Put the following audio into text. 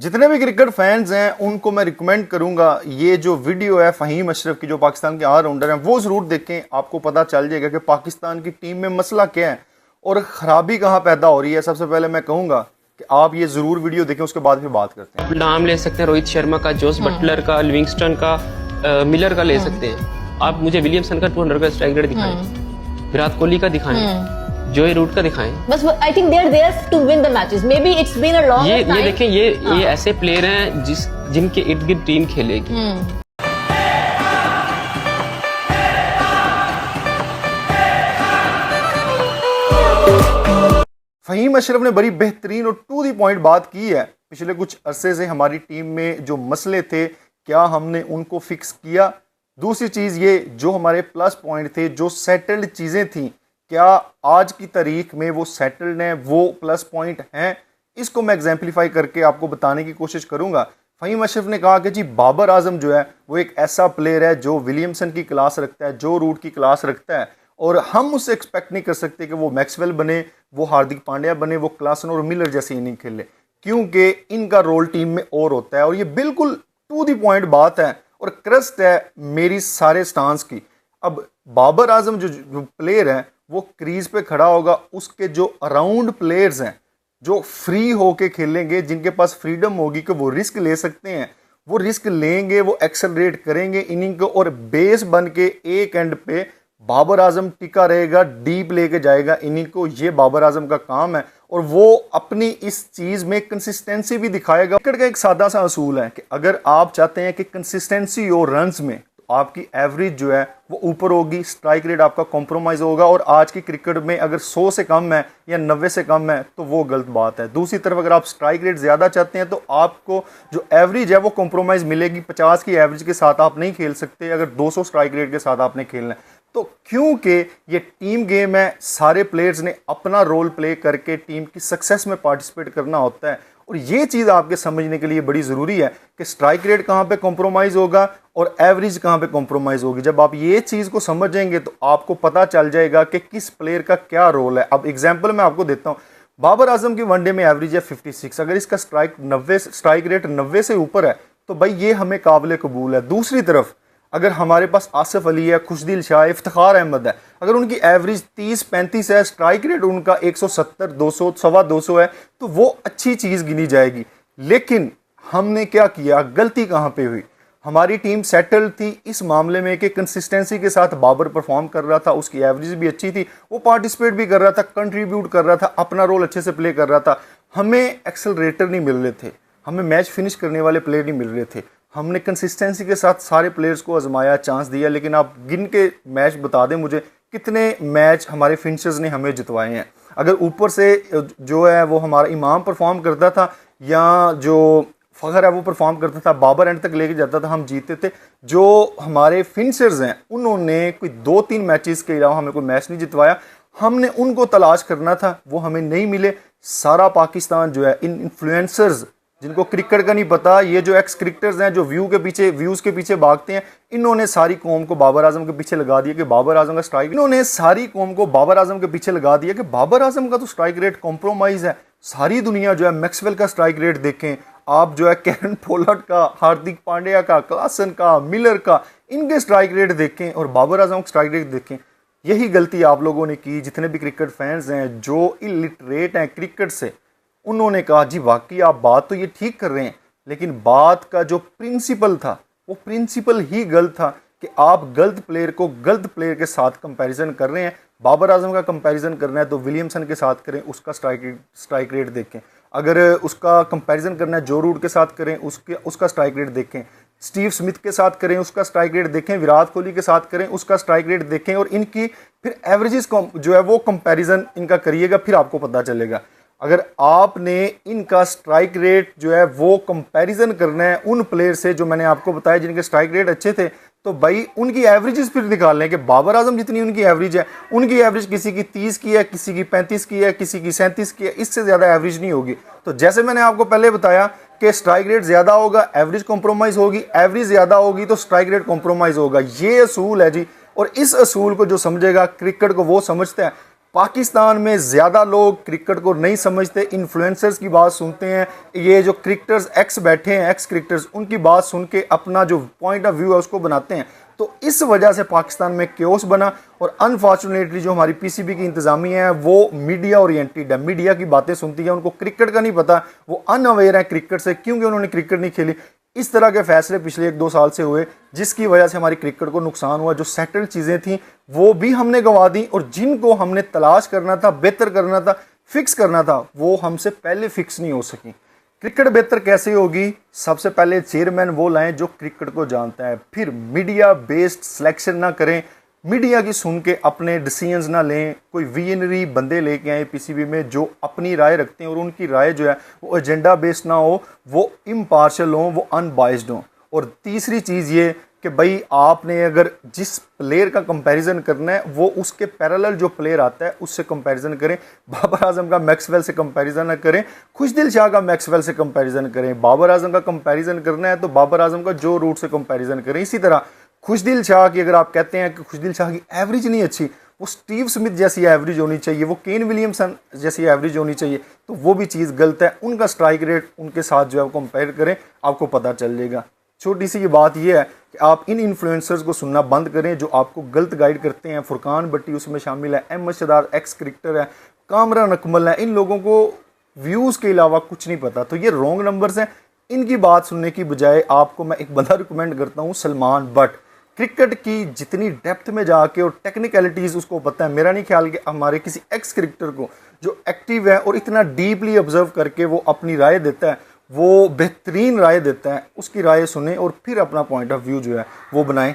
जितने भी cricket fans हैं उनको मैं रिकमेंड करूंगा ये जो वीडियो है फ़हीम अशरफ की, जो पाकिस्तान के ऑलराउंडर हैं, वो ज़रूर देखें। आपको पता चल जाएगा कि पाकिस्तान की टीम में मसला क्या है और ख़राबी कहाँ पैदा हो रही है। सबसे पहले मैं कहूँगा कि आप ये ज़रूर वीडियो देखें, उसके बाद फिर बात करते हैं। नाम ले सकते हैं रोहित शर्मा का, जोस बटलर का, लिविंगस्टन का, मिलर का ले सकते हैं। आप मुझे विलियमसन का 200 का स्ट्राइक रेट दिखाएं, विराट कोहली का दिखाएं, जोए रूट का दिखाएं। बस I think they are there to win the matches. Maybe it's been a long time. ये देखें, ये ऐसे प्लेयर हैं जिनके इर्द गिर्द टीम खेलेगी। फ़हीम अशरफ ने बड़ी बेहतरीन और टू दी पॉइंट बात की है। पिछले कुछ अरसे से हमारी टीम में जो मसले थे, क्या हमने उनको फिक्स किया? दूसरी चीज़ ये, जो हमारे प्लस पॉइंट थे, जो सेटल्ड चीज़ें थी, क्या आज की तारीख में वो सेटल्ड हैं, वो प्लस पॉइंट हैं? इसको मैं एग्जाम्पलीफाई करके आपको बताने की कोशिश करूंगा। फ़हीम अशरफ ने कहा कि जी बाबर आजम जो है वो एक ऐसा प्लेयर है जो विलियमसन की क्लास रखता है, जो रूट की क्लास रखता है, और हम उससे एक्सपेक्ट नहीं कर सकते कि वो मैक्सवेल बने, वो हार्दिक पांड्या बने, वो क्लासन और मिलर जैसी इनिंग खेले, क्योंकि इनका रोल टीम में और होता है। और ये बिल्कुल टू दी पॉइंट बात है और क्रस्ट है मेरी सारे स्टांस की। अब बाबर आजम जो प्लेयर है वो क्रीज पे खड़ा होगा, उसके जो अराउंड प्लेयर्स हैं जो फ्री होके खेलेंगे, जिनके पास फ्रीडम होगी कि वो रिस्क ले सकते हैं, वो रिस्क लेंगे, वो एक्सेलरेट करेंगे इनिंग को, और बेस बन के एक एंड पे बाबर आजम टिका रहेगा, डीप लेके जाएगा इनिंग को। ये बाबर आजम का काम है और वो अपनी इस चीज़ में कंसिस्टेंसी भी दिखाएगा। क्रिकेट का एक सादा सा असूल है कि अगर आप चाहते हैं कि कंसिस्टेंसी हो रन्स में, तो आपकी एवरेज जो है वो ऊपर होगी, स्ट्राइक रेट आपका कॉम्प्रोमाइज़ होगा। और आज की क्रिकेट में अगर 100 से कम है या 90 से कम है तो वो गलत बात है। दूसरी तरफ अगर आप स्ट्राइक रेट ज़्यादा चाहते हैं तो आपको जो एवरेज है वो कॉम्प्रोमाइज़ मिलेगी। 50 की एवरेज के साथ आप नहीं खेल सकते अगर 200 स्ट्राइक रेट के साथ आपने खेलना है। तो क्योंकि ये टीम गेम है, सारे प्लेयर्स ने अपना रोल प्ले करके टीम की सक्सेस में पार्टिसिपेट करना होता है। और ये चीज़ आपके समझने के लिए बड़ी ज़रूरी है कि स्ट्राइक रेट कहाँ पे कॉम्प्रोमाइज़ होगा और एवरेज कहाँ पे कॉम्प्रोमाइज़ होगी। जब आप ये चीज़ को समझेंगे तो आपको पता चल जाएगा कि किस प्लेयर का क्या रोल है। अब एग्जाम्पल मैं आपको देता हूँ। बाबर आजम की वनडे में एवरेज है 56। अगर इसका स्ट्राइक रेट 90 से ऊपर है तो भाई ये हमें काबिल कबूल है। दूसरी तरफ अगर हमारे पास आसिफ अली है, खुशदिल शाह, इफ्तिखार अहमद है, अगर उनकी एवरेज 30-35 है, स्ट्राइक रेट उनका 170, 200, 250 है, तो वो अच्छी चीज़ गिनी जाएगी। लेकिन हमने क्या किया, गलती कहाँ पे हुई? हमारी टीम सेटल थी इस मामले में कि कंसिस्टेंसी के साथ बाबर परफॉर्म कर रहा था, उसकी एवरेज भी अच्छी थी, वो पार्टिसिपेट भी कर रहा था, कंट्रीब्यूट कर रहा था, अपना रोल अच्छे से प्ले कर रहा था। हमें एक्सेलरेटर नहीं मिल रहे थे, हमें मैच फिनिश करने वाले प्लेयर नहीं मिल रहे थे। हमने कंसिस्टेंसी के साथ सारे प्लेयर्स को आजमाया, चांस दिया, लेकिन आप गिन के मैच बता दें मुझे कितने मैच हमारे फिनिशर्स ने हमें जितवाए हैं। अगर ऊपर से जो है वो हमारा इमाम परफॉर्म करता था या जो फ़खर है वो परफॉर्म करता था, बाबर एंड तक लेके जाता था, हम जीतते थे। जो हमारे फिनिशर्स हैं उन्होंने कोई 2-3 मैचेस के अलावा हमें कोई मैच नहीं जितवाया। हमने उनको तलाश करना था, वो हमें नहीं मिले। सारा पाकिस्तान जो है इन इन्फ्लुएंसर्स, जिनको क्रिकेट का नहीं पता, ये जो एक्स क्रिकेटर्स हैं जो व्यूज़ के पीछे भागते हैं, इन्होंने सारी कौम को बाबर आजम के पीछे लगा दिया कि बाबर आजम का स्ट्राइक, इन्होंने सारी कौम को बाबर आजम के पीछे लगा दिया कि बाबर आजम का तो स्ट्राइक रेट कॉम्प्रोमाइज़ है। सारी दुनिया जो है मैक्सवेल का स्ट्राइक रेट देखें आप, जो है कैरन पोलार्ड का, हार्दिक पांड्या का, क्लासन का, मिलर का, इनके स्ट्राइक रेट देखें और बाबर आजम का स्ट्राइक रेट देखें। यही गलती आप लोगों ने की, जितने भी क्रिकेट फैंस हैं जो इलिटरेट हैं क्रिकेट से। उन्होंने कहा जी वाकई आप बात तो ये ठीक कर रहे हैं, लेकिन बात का जो प्रिंसिपल था वो प्रिंसिपल ही गलत था कि आप गलत प्लेयर को गलत प्लेयर के साथ कंपैरिजन कर रहे हैं। बाबर आजम का कंपैरिजन करना है तो विलियमसन के साथ करें, उसका स्ट्राइक रेट देखें। अगर उसका कंपैरिजन करना है जो रूट के साथ करें, उसका स्ट्राइक रेट देखें। स्टीव स्मिथ के साथ करें, उसका स्ट्राइक रेट देखें। विराट कोहली के साथ करें, उसका स्ट्राइक रेट देखें। और इनकी फिर एवरेजेस जो है वो कंपैरिजन इनका करिएगा, फिर आपको पता चलेगा। अगर आपने इनका स्ट्राइक रेट जो है वो कंपैरिजन करना है उन प्लेयर से जो मैंने आपको बताया जिनके स्ट्राइक रेट अच्छे थे, तो भाई उनकी एवरेजेस फिर निकाल लें कि बाबर आजम जितनी उनकी एवरेज है, उनकी एवरेज किसी की 30 की है, किसी की 35 की है, किसी की 37 की है, इससे ज़्यादा एवरेज नहीं होगी। तो जैसे मैंने आपको पहले बताया कि स्ट्राइक रेट ज़्यादा होगा, एवरेज कॉम्प्रोमाइज़ होगी, एवरेज ज़्यादा होगी तो स्ट्राइक रेट कॉम्प्रोमाइज़ होगा। ये असूल है जी। और इस असूल को जो समझेगा, क्रिकेट को वो समझता है। पाकिस्तान में ज़्यादा लोग क्रिकेट को नहीं समझते, इन्फ्लुएंसर्स की बात सुनते हैं, ये जो क्रिकेटर्स एक्स बैठे हैं, एक्स क्रिकेटर्स, उनकी बात सुन के अपना जो पॉइंट ऑफ व्यू है उसको बनाते हैं। तो इस वजह से पाकिस्तान में क्योस बना और अनफॉर्चुनेटली जो हमारी पीसीबी की इंतजामिया है वो मीडिया ओरिएंटेड है, मीडिया की बातें सुनती है, उनको क्रिकेट का नहीं पता, वो अनअवेयर है क्रिकेट से क्योंकि उन्होंने क्रिकेट नहीं खेली। इस तरह के फैसले पिछले 1-2 साल से हुए जिसकी वजह से हमारी क्रिकेट को नुकसान हुआ। जो सेटल्ड चीज़ें थी वो भी हमने गंवा दी और जिनको हमने तलाश करना था, बेहतर करना था, फिक्स करना था, वो हमसे पहले फिक्स नहीं हो सकी। क्रिकेट बेहतर कैसे होगी? सबसे पहले चेयरमैन वो लाएं जो क्रिकेट को जानता है, फिर मीडिया बेस्ड सिलेक्शन ना करें, मीडिया की सुन के अपने डिसीजंस ना लें, कोई विजनरी बंदे लेके आए पीसीबी में जो अपनी राय रखते हैं और उनकी राय जो है वो एजेंडा बेस्ड ना हो, वो इम्पार्शल हो, वो अनबाइस्ड हो। और तीसरी चीज़ ये कि भाई आपने अगर जिस प्लेयर का कंपैरिजन करना है वो उसके पैरेलल जो प्लेयर आता है उससे कंपैरिजन करें। बाबर आजम का मैक्सवेल से कंपैरिजन ना करें, खुशदिल शाह का मैक्सवेल से कंपैरिजन करें। बाबर आजम का कंपैरिजन करना है तो बाबर आजम का जो रूट से कंपैरिजन करें। इसी तरह खुशदिल शाह की अगर आप कहते हैं कि खुशदिल शाह की एवरेज नहीं अच्छी, वो स्टीव स्मिथ जैसी एवरेज होनी चाहिए, वो केन विलियमसन जैसी एवरेज होनी चाहिए, तो वो भी चीज़ गलत है। उनका स्ट्राइक रेट उनके साथ जो है वो कंपेयर करें, आपको पता चल जाएगा। छोटी सी ये बात ये है कि आप इन इन्फ्लुएंसर्स को सुनना बंद करें जो आपको गलत गाइड करते हैं। फुरकान भट्टी उसमें शामिल है, अहमद शदार एक्स क्रिकेटर है, कामरान अकमल है, इन लोगों को व्यूज़ के अलावा कुछ नहीं पता। तो ये रॉन्ग नंबर्स हैं, इनकी बात सुनने की बजाय आपको मैं एक बंदा रिकमेंड करता हूँ, सलमान बट। क्रिकेट की जितनी डेप्थ में जाके और टेक्निकलिटीज़ उसको पता है। मेरा नहीं ख्याल कि हमारे किसी एक्स क्रिकेटर को जो एक्टिव है और इतना डीपली ऑब्जर्व करके वो अपनी राय देता है, वो बेहतरीन राय देता है, उसकी राय सुने और फिर अपना पॉइंट ऑफ व्यू जो है वो बनाएं।